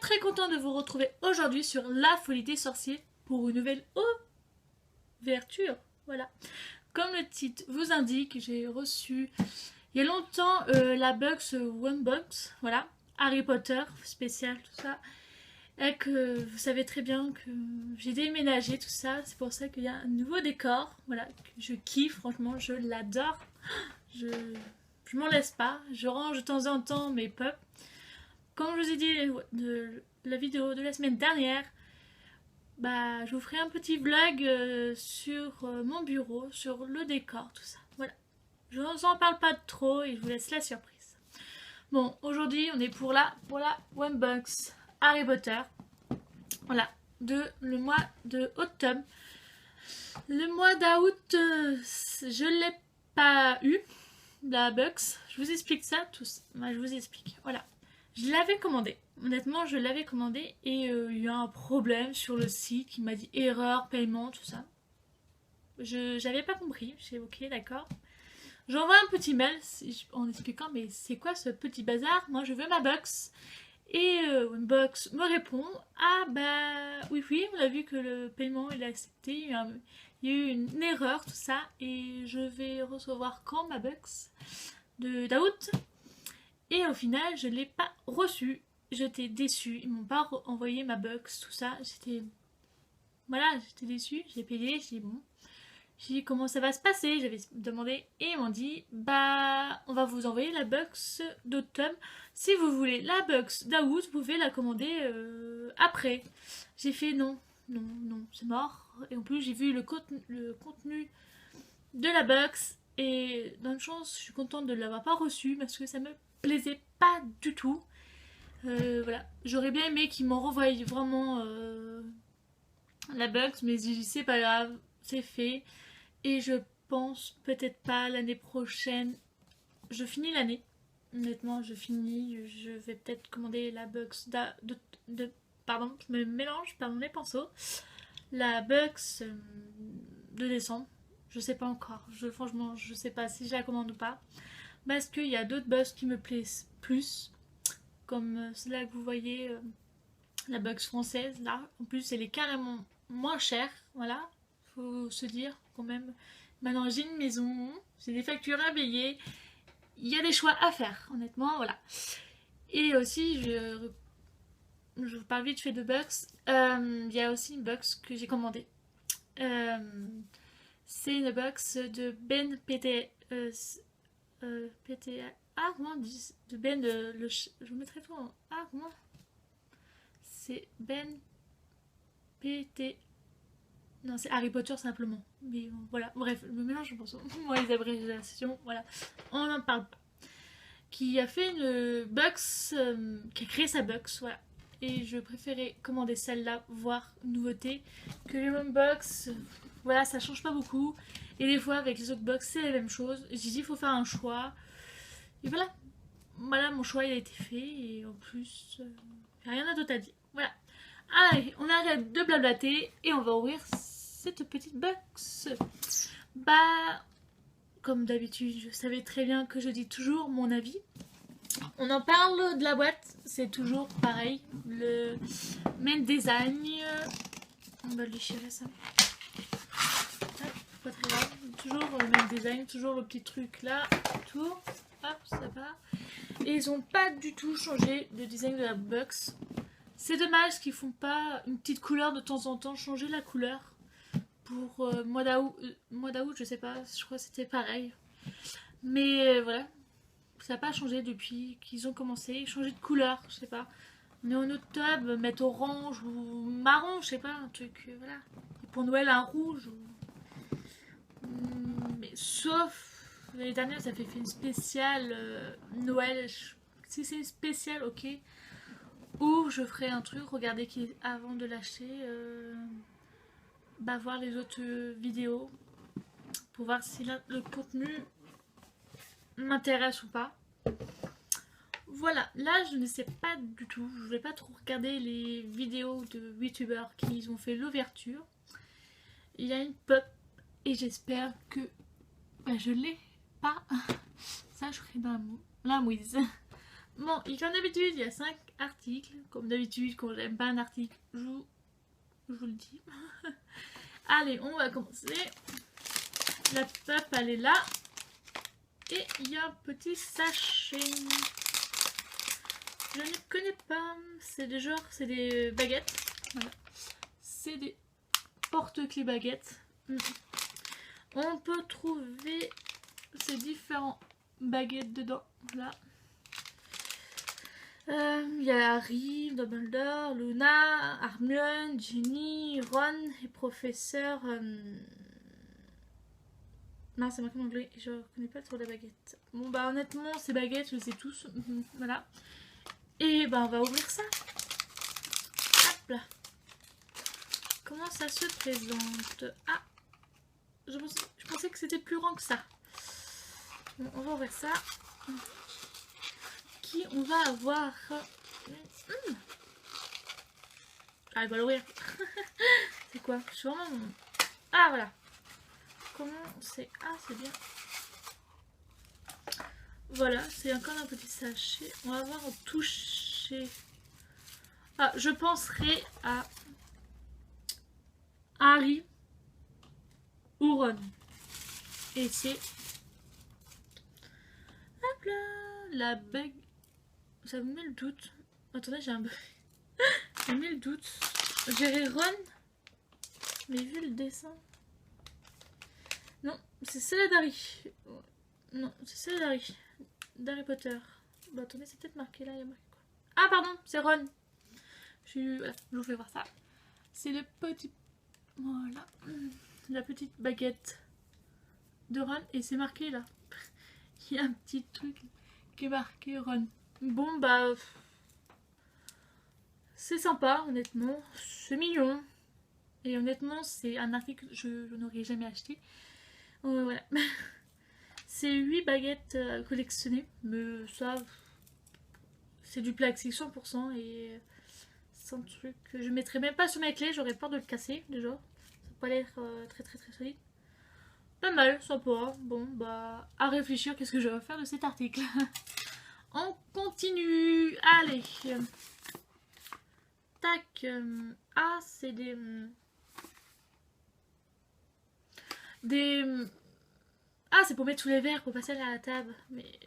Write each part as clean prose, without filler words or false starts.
très contente de vous retrouver aujourd'hui sur La Folie des Sorciers pour une nouvelle ouverture. Voilà. Comme le titre vous indique, j'ai reçu il y a longtemps la Box One Box, voilà, Harry Potter spécial, tout ça. Et que vous savez très bien que j'ai déménagé, tout ça. C'est pour ça qu'il y a un nouveau décor, voilà, que je kiffe, franchement, je l'adore. Je, je m'en laisse pas. Je range de temps en temps mes pups. Comme je vous ai dit de la vidéo de la semaine dernière, bah, je vous ferai un petit vlog sur mon bureau, sur le décor, tout ça. Voilà. Je ne vous en parle pas trop et je vous laisse la surprise. Bon, aujourd'hui, on est pour la One Box Harry Potter. Voilà, le mois de automne. Le mois d'août, je ne l'ai pas eu, la box. Je vous explique ça tous. Moi, je vous explique. Voilà. Je l'avais commandé. Honnêtement, je l'avais commandé et il y a un problème sur le site qui m'a dit erreur, paiement, tout ça. J'avais pas compris. J'ai ok, d'accord. J'envoie un petit mail en expliquant mais c'est quoi ce petit bazar? Moi, je veux ma box. Et One Box me répond ah bah oui, on a vu que le paiement il a accepté. Il y a eu une erreur, tout ça. Et je vais recevoir quand ma box d'août. Et au final, je ne l'ai pas reçu. J'étais déçue. Ils m'ont pas envoyé ma box, tout ça. J'étais déçue. J'ai payé. J'ai dit bon. J'ai dit comment ça va se passer. J'avais demandé et ils m'ont dit bah on va vous envoyer la box d'automne. Si vous voulez la box d'août, vous pouvez la commander après. J'ai fait non, c'est mort. Et en plus j'ai vu le contenu de la box et dans une chance, je suis contente de ne l'avoir pas reçu parce que ça me plaisait pas du tout. Voilà, j'aurais bien aimé qu'ils m'en renvoient vraiment la box, mais c'est pas grave, c'est fait. Et je pense peut-être pas l'année prochaine. Je finis l'année. Honnêtement, je finis. Je vais peut-être commander la box pardon, je me mélange, pardon les pinceaux. La box de décembre. Je sais pas encore. Franchement, je sais pas si je la commande ou pas. Parce qu'il y a d'autres box qui me plaisent plus. Comme celle-là que vous voyez, la box française. Là, en plus, elle est carrément moins chère. Voilà. Faut se dire quand même. Maintenant, j'ai une maison. J'ai des factures à payer. Il y a des choix à faire, honnêtement. Voilà. Et aussi, je vous parle vite fait de box. Il y a aussi une box que j'ai commandée. C'est une box de Ben PT. PT. Ah, comment on dit de Ben. Je vous mettrai tout en. Ah, comment c'est Ben PT. Non, c'est Harry Potter simplement. Mais bon, voilà, bref, le mélange, je pense. Moi, les abréviations, voilà. On n'en parle pas. Qui a fait une box, qui a créé sa box, voilà. Et je préférais commander celle-là, voire une nouveauté, que les mêmes box. Voilà, ça change pas beaucoup. Et des fois, avec les autres box, c'est la même chose. J'ai dit, il faut faire un choix. Et voilà. Voilà, mon choix, il a été fait. Et en plus, rien d'autre à dire. Voilà. Allez, on arrête de blablater et on va ouvrir cette petite box. Bah, comme d'habitude, je savais très bien que je dis toujours mon avis. On en parle de la boîte, c'est toujours pareil. Le même design. On va le déchirer ça. Pas très grave. Toujours le même design, toujours le petit truc là. Tout. Hop, ça va. Et ils ont pas du tout changé le design de la box. C'est dommage qu'ils font pas une petite couleur de temps en temps, changer la couleur. Pour mois d'août, je sais pas, je crois que c'était pareil. Mais voilà, ça n'a pas changé depuis qu'ils ont commencé. Changer de couleur, je sais pas. On est en octobre, mettre orange ou marron, je sais pas, un truc, voilà. Et pour Noël, un rouge. Mais sauf l'année dernière, ça fait une spéciale Noël. Si c'est une spéciale, ok. Ou je ferai un truc, regardez avant de l'acheter, voir les autres vidéos pour voir si le contenu m'intéresse ou pas. Voilà, là je ne sais pas du tout, je vais pas trop regarder les vidéos de youtubeurs qui ont fait l'ouverture. Il y a une pop et j'espère que je l'ai pas. Ça je ferai dans la mouise. Bon, et comme d'habitude, il y a 5 articles. Comme d'habitude, quand j'aime pas un article, je vous le dis. Allez, on va commencer. La pape, elle est là. Et il y a un petit sachet. Je ne connais pas. C'est des genres, c'est des baguettes. Voilà. C'est des porte-clés baguettes. On peut trouver ces différents baguettes dedans. Là. Il y a Harry, Dumbledore, Luna, Hermione, Ginny, Ron et professeur. Non, c'est marqué en anglais. Je ne connais pas trop la baguette. Bon, bah, honnêtement, ces baguettes, je les sais tous. Voilà. Et bah, on va ouvrir ça. Hop là. Comment ça se présente? Ah, je pensais que c'était plus grand que ça. Bon, on va ouvrir ça. Qui on va avoir? Ah, il va l'ouvrir. C'est quoi? Je suis vraiment... Ah, voilà. Comment c'est... Ah, c'est bien. Voilà, c'est encore un petit sachet. On va voir en toucher. Ah, je penserai à Harry ou Ron. Et c'est... Hop là, la bague. Ça me met le doute. Attendez, j'ai un bug. Ça me met le doute. J'irai Ron. Mais vu le dessin... Non, c'est celle d'Harry. Non, c'est celle d'Harry. D'Harry Potter. Bah attendez, c'est peut-être marqué là. Il y a marqué quoi? Ah pardon, c'est Ron. Voilà, je vous fais voir ça. C'est le petit... Voilà. La petite baguette de Ron. Et c'est marqué là. Il y a un petit truc qui est marqué Ron. Bon bah... C'est sympa, honnêtement. C'est mignon. Et honnêtement, c'est un article que je n'aurais jamais acheté. Voilà. C'est 8 baguettes collectionnées. Mais ça, c'est du plastique 100%. Et c'est un truc que je mettrais même pas sur mes clés. J'aurais peur de le casser déjà. Ça n'a pas l'air très solide. Pas mal, sympa. Bon, bah, à réfléchir, qu'est-ce que je vais faire de cet article. On continue. Allez. Tac. Ah, c'est des... Ah, c'est pour mettre tous les verres, pour passer à la table. Mais...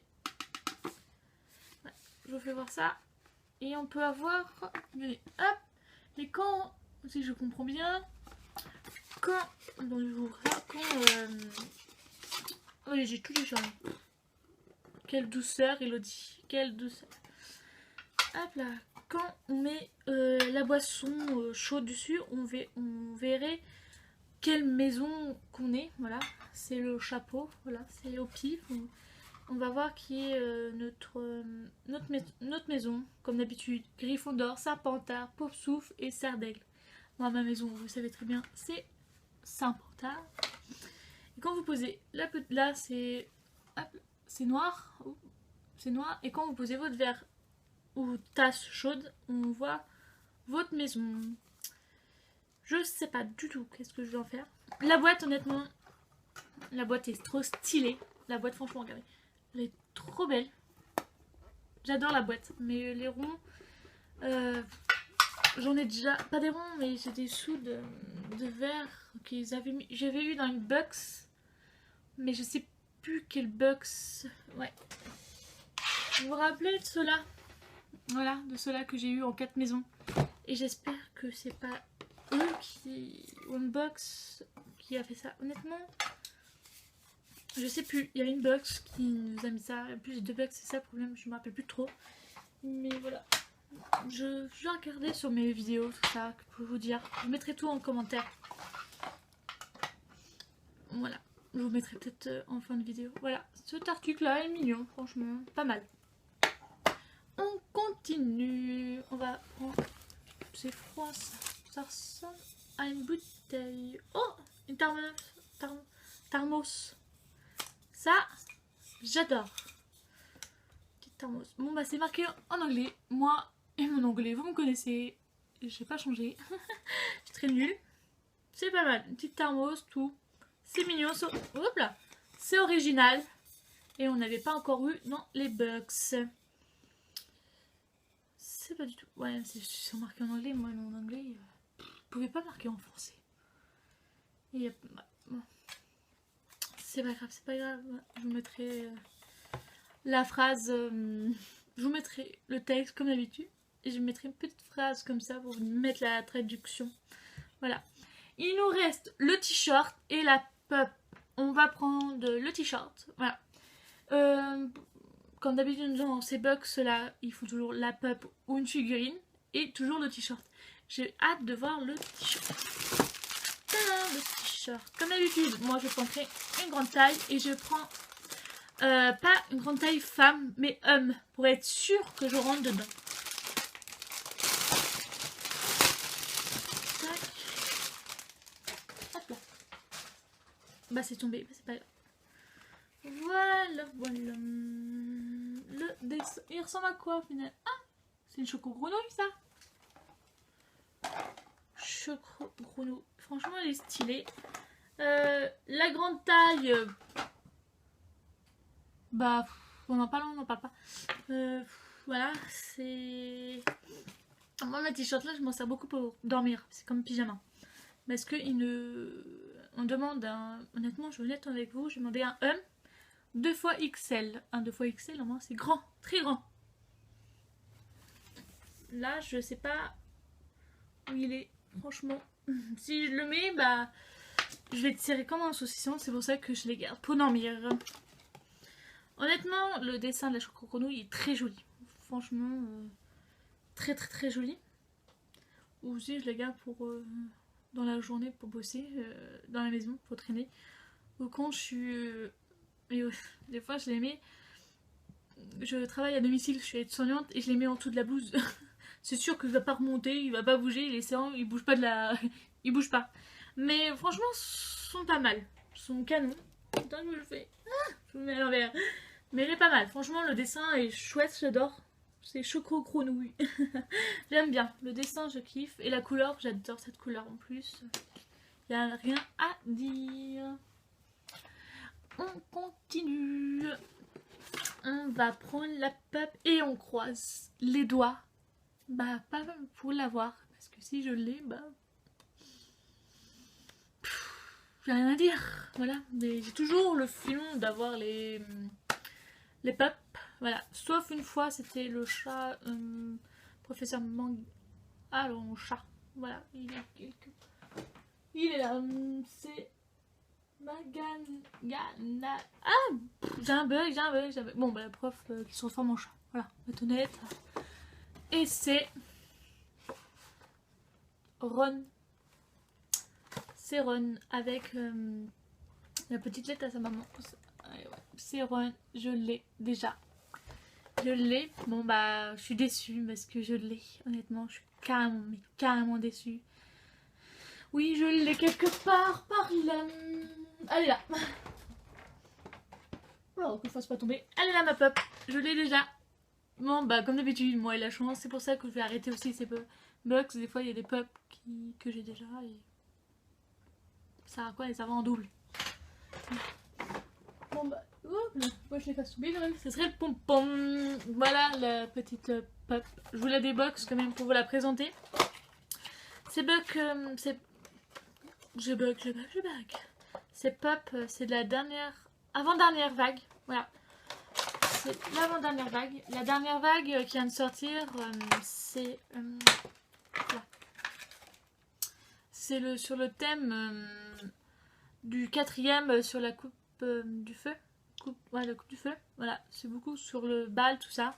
Ouais, je vous fais voir ça. Et on peut avoir... Hop. Et quand... Si je comprends bien... Quand... Bon, je vous ouvre ça. Quand... Oui, j'ai tout déjà. Quelle douceur, Elodie. Quelle douceur. Hop là. Quand on met la boisson chaude dessus, on verrait quelle maison qu'on est. Voilà, c'est le chapeau. Voilà, c'est au pif. On va voir qui est notre maison. Comme d'habitude, Gryffondor, Serpentard, Poufsouffle et Serdaigle. Moi, ma maison, vous savez très bien, c'est Serpentard. Et quand vous posez là, c'est noir. C'est noir. Et quand vous posez votre verre ou tasse chaude, on voit votre maison. Je sais pas du tout qu'est-ce que je vais en faire. La boîte, honnêtement, la boîte est trop stylée. La boîte, franchement, regardez, elle est trop belle. J'adore la boîte, mais les ronds, j'en ai déjà, pas des ronds, mais j'ai des sous de verre qu'ils avaient mis. J'avais eu dans une box, mais je sais plus quelle box. Ouais. Vous vous rappelez de ceux-là? Voilà, de ceux-là que j'ai eu en 4 maisons. Et j'espère que c'est pas eux qui... Unbox qui a fait ça. Honnêtement, je sais plus. Il y a une box qui nous a mis ça. En plus, j'ai 2 box, c'est ça le problème. Je me rappelle plus trop. Mais voilà. Je vais regarder sur mes vidéos, tout ça, pour vous dire. Je mettrai tout en commentaire. Voilà. Je vous mettrai peut-être en fin de vidéo. Voilà. Cet article-là est mignon, franchement. Pas mal. On continue. On va prendre... C'est froid ça. Ça ressemble à une bouteille. Oh, une thermos. Ça, j'adore. Petite thermos. Bon bah c'est marqué en anglais. Moi et mon anglais, vous me connaissez. J'ai pas changé. Je suis très nulle. C'est pas mal. Une petite thermos, tout. C'est mignon. Hop là. C'est original. Et on n'avait pas encore eu dans les box. sais pas du tout. Ouais, c'est marqué en anglais. Moi, en anglais, vous pouvez pas marquer en français. Et bon. C'est pas grave, c'est pas grave. Je vous mettrai la phrase. Je vous mettrai le texte comme d'habitude. Et je mettrai une petite phrase comme ça pour vous mettre la traduction. Voilà. Il nous reste le t-shirt et la pup. On va prendre le t-shirt. Voilà. Comme d'habitude dans ces box là, il faut toujours la pup ou une figurine et toujours le t-shirt. J'ai hâte de voir le t-shirt. Le t-shirt. Comme d'habitude, moi je prendrai une grande taille et je prends pas une grande taille femme mais homme pour être sûr que je rentre dedans. Hop là. Bah c'est tombé, c'est pas grave. Voilà, voilà. Le dessin. Il ressemble à quoi au final? Ah, c'est une choco-grenouille ça. Choco-grenouille. Franchement, elle est stylée. La grande taille. Bah, on en parle, on n'en parle pas. Voilà, c'est. Moi, ma t-shirt là, je m'en sers beaucoup pour dormir. C'est comme pyjama. Parce que on demande un. Honnêtement, je vais être honnête avec vous, j'ai demandé un 2XL. Un 2XL, au moins, c'est grand, très grand. Là, je sais pas où il est, franchement. Si je le mets, bah, je vais tirer comme un saucisson. C'est pour ça que je les garde pour dormir. Honnêtement, le dessin de la choco-grenouille est très joli. Franchement, très très très joli. Ou aussi, je les garde pour dans la journée pour bosser, dans la maison, pour traîner. Ou quand je suis... et des fois, je les mets... Je travaille à domicile, je suis aide-soignante et je les mets en dessous de la blouse. C'est sûr que je ne va pas remonter, il va pas bouger, les serrants, il bouge pas de la... il bouge pas. Mais franchement, sont pas mal. Ils sont canons. Attends, je le fais. Ah, je vous mets à l'envers. Mais il est pas mal. Franchement, le dessin est chouette, j'adore. C'est choco-grenouille. J'aime bien. Le dessin, je kiffe. Et la couleur, j'adore cette couleur en plus. Il n'y a rien à dire. On continue. On va prendre la pup et on croise les doigts. Bah, pas pour l'avoir. Parce que si je l'ai, bah... j'ai rien à dire. Voilà. Mais j'ai toujours le filon d'avoir les pups. Voilà. Sauf une fois, c'était le chat... professeur Mang... Ah, le chat. Voilà. Il est là. C'est... Magana... Ah, j'ai un bug. Bon, bah, la prof qui se transforme en chat. Voilà. On va être honnête. Et c'est... Ron. C'est Ron avec la petite lettre à sa maman. C'est Ron, je l'ai déjà. Je l'ai. Bon bah je suis déçue parce que je l'ai. Honnêtement, je suis carrément déçue. Oui, je l'ai quelque part par là. Elle est là. Oh, que je fasse pas tomber. Elle est là ma pop. Je l'ai déjà. Bon bah comme d'habitude, moi et la chance. C'est pour ça que je vais arrêter aussi ces box. Des fois il y a des pops que j'ai déjà et... ça à quoi les avoir en double. Bon bah, moi je les fasse tomber quand même, ce serait le pompon. Voilà la petite pop. Je vous la déboxe quand même pour vous la présenter. C'est bug, c'est... Je bug. C'est pop, c'est de la dernière... avant-dernière vague, voilà. C'est l'avant-dernière vague. La dernière vague qui vient de sortir, c'est... voilà. C'est sur le thème... du 4e sur la coupe du feu. Ouais, la coupe du feu. Voilà, c'est beaucoup sur le bal, tout ça.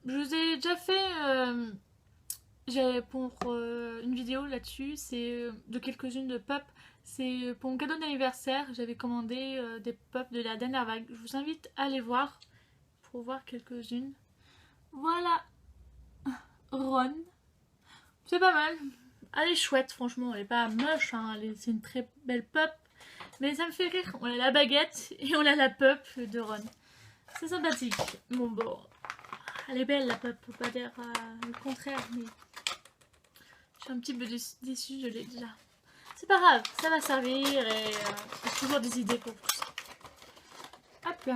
Je vous ai déjà fait pour une vidéo là-dessus. C'est de quelques-unes de pop. C'est pour mon cadeau d'anniversaire. J'avais commandé des pop de la dernière vague. Je vous invite à aller voir pour voir quelques-unes. Voilà. Ron. C'est pas mal. Elle est chouette, franchement, elle est pas moche, hein. C'est une très belle pop. Mais ça me fait rire. On a la baguette et on a la pop de Ron. C'est sympathique. Bon, elle est belle la pop, faut pas dire le contraire, mais je suis un petit peu déçue, je l'ai déjà. C'est pas grave, ça va servir et j'ai toujours des idées pour tout ça. Hop,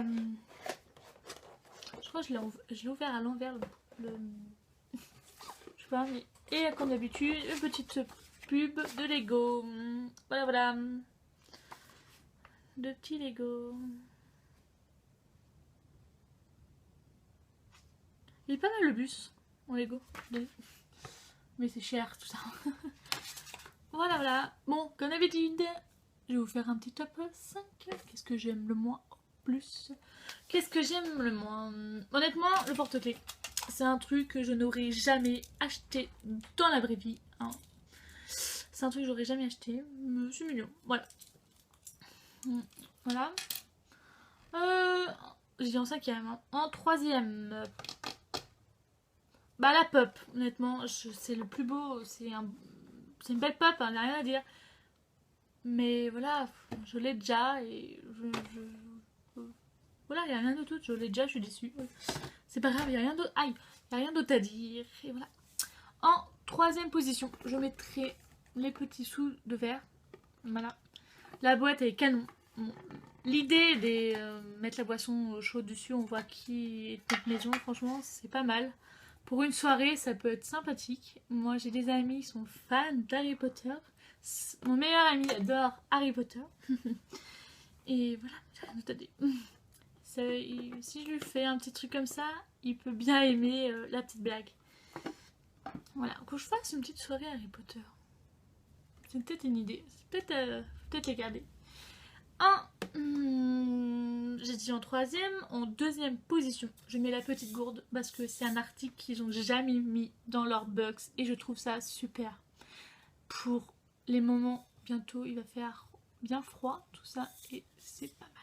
je crois que je l'ai ouvert à l'envers le... pas. Mais... Et comme d'habitude, une petite pub de Lego. Voilà, voilà. De petits Lego. Il est pas mal le bus en Lego. Mais c'est cher tout ça. Voilà, voilà. Bon, comme d'habitude, je vais vous faire un petit top 5. Qu'est-ce que j'aime le moins plus? Qu'est-ce que j'aime le moins? Honnêtement, le porte-clés. C'est un truc que je n'aurais jamais acheté dans la vraie vie. Hein. C'est un truc que j'aurais jamais acheté. Mais c'est mignon. Voilà. Voilà. Je dis en cinquième. Hein. En troisième. Bah la pop. Honnêtement, c'est le plus beau. C'est une belle pop. Hein, rien à dire. Mais voilà, je l'ai déjà et voilà, il n'y a rien d'autre, je l'ai déjà, je suis déçue. C'est pas grave, il n'y a rien d'autre. Aïe, il n'y a rien d'autre à dire. Et voilà. En troisième position, je mettrai les petits sous de verre. Voilà. La boîte est canon. Bon. L'idée de mettre la boisson chaude dessus, on voit qui est notre maison, franchement, c'est pas mal. Pour une soirée, ça peut être sympathique. Moi, j'ai des amis qui sont fans d'Harry Potter. Mon meilleur ami adore Harry Potter. Et voilà, j'ai rien d'autre à dire. Si je lui fais un petit truc comme ça, il peut bien aimer la petite blague. Voilà, que je fasse une petite soirée Harry Potter. C'est peut-être une idée. C'est peut-être les garder. J'ai dit en troisième. En deuxième position, je mets la petite gourde parce que c'est un article qu'ils n'ont jamais mis dans leur box et je trouve ça super. Pour les moments, bientôt il va faire bien froid, tout ça, et c'est pas mal.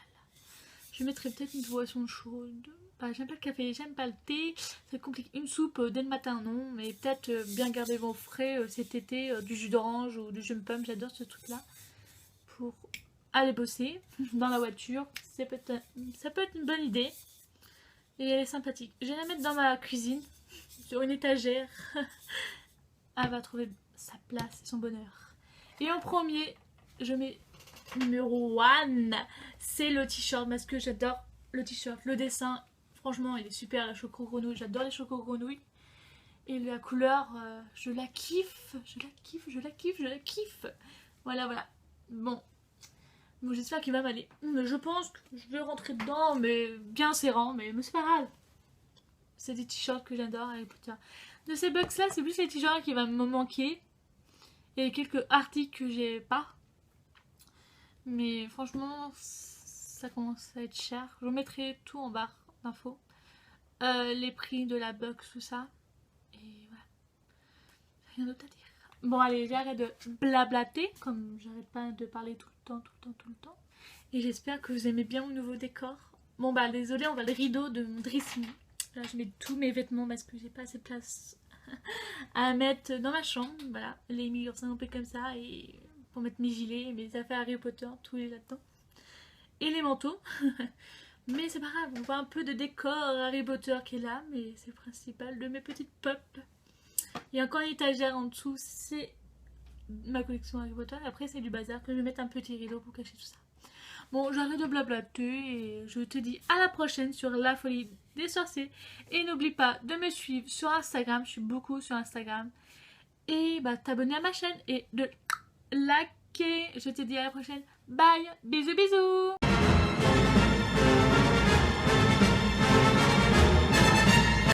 Je mettrai peut-être une boisson chaude. Bah, j'aime pas le café, j'aime pas le thé, c'est compliqué. Une soupe dès le matin, non, mais peut-être bien garder vos frais cet été, du jus d'orange ou du jus de pomme, j'adore ce truc-là. Pour aller bosser dans la voiture, ça peut être une bonne idée. Et elle est sympathique. Je vais la mettre dans ma cuisine, sur une étagère. Elle va trouver sa place et son bonheur. Et en premier, je mets numéro 1. C'est le t-shirt parce que j'adore le t-shirt, le dessin. Franchement, il est super, la choco-grenouille. J'adore les choco-grenouilles. Et la couleur, je la kiffe. Je la kiffe, je la kiffe, je la kiffe. Voilà, voilà. Bon, j'espère qu'il va m'aller. Je pense que je vais rentrer dedans, mais bien serrant. Mais c'est pas grave. C'est des t-shirts que j'adore. Harry Potter. De ces box là, c'est plus les t-shirts qui vont me manquer. Il y a quelques articles que j'ai pas. Mais franchement, ça commence à être cher. Je vous mettrai tout en barre d'infos. Les prix de la box, tout ça. Et voilà. Rien d'autre à dire. Bon allez, j'arrête de blablater. Comme j'arrête pas de parler tout le temps. Et j'espère que vous aimez bien mon nouveau décor. Bon bah désolé, on va le rideau de mon dressing. Là je mets tous mes vêtements parce que j'ai pas assez de place à mettre dans ma chambre. Voilà, les murs sont un peu comme ça. Et pour mettre mes gilets, mes affaires Harry Potter, tous les là-dedans. Et les manteaux. Mais c'est pas grave, on voit un peu de décor Harry Potter qui est là. Mais c'est le principal de mes petites pop. Il y a encore une étagère en dessous, c'est ma collection Harry Potter. Après c'est du bazar que je vais mettre un petit rideau pour cacher tout ça. Bon, j'arrête de blablater et je te dis à la prochaine sur la folie des sorciers. Et n'oublie pas de me suivre sur Instagram, je suis beaucoup sur Instagram. Et bah t'abonner à ma chaîne et de liker. Je te dis à la prochaine. Bye, bisous bisous.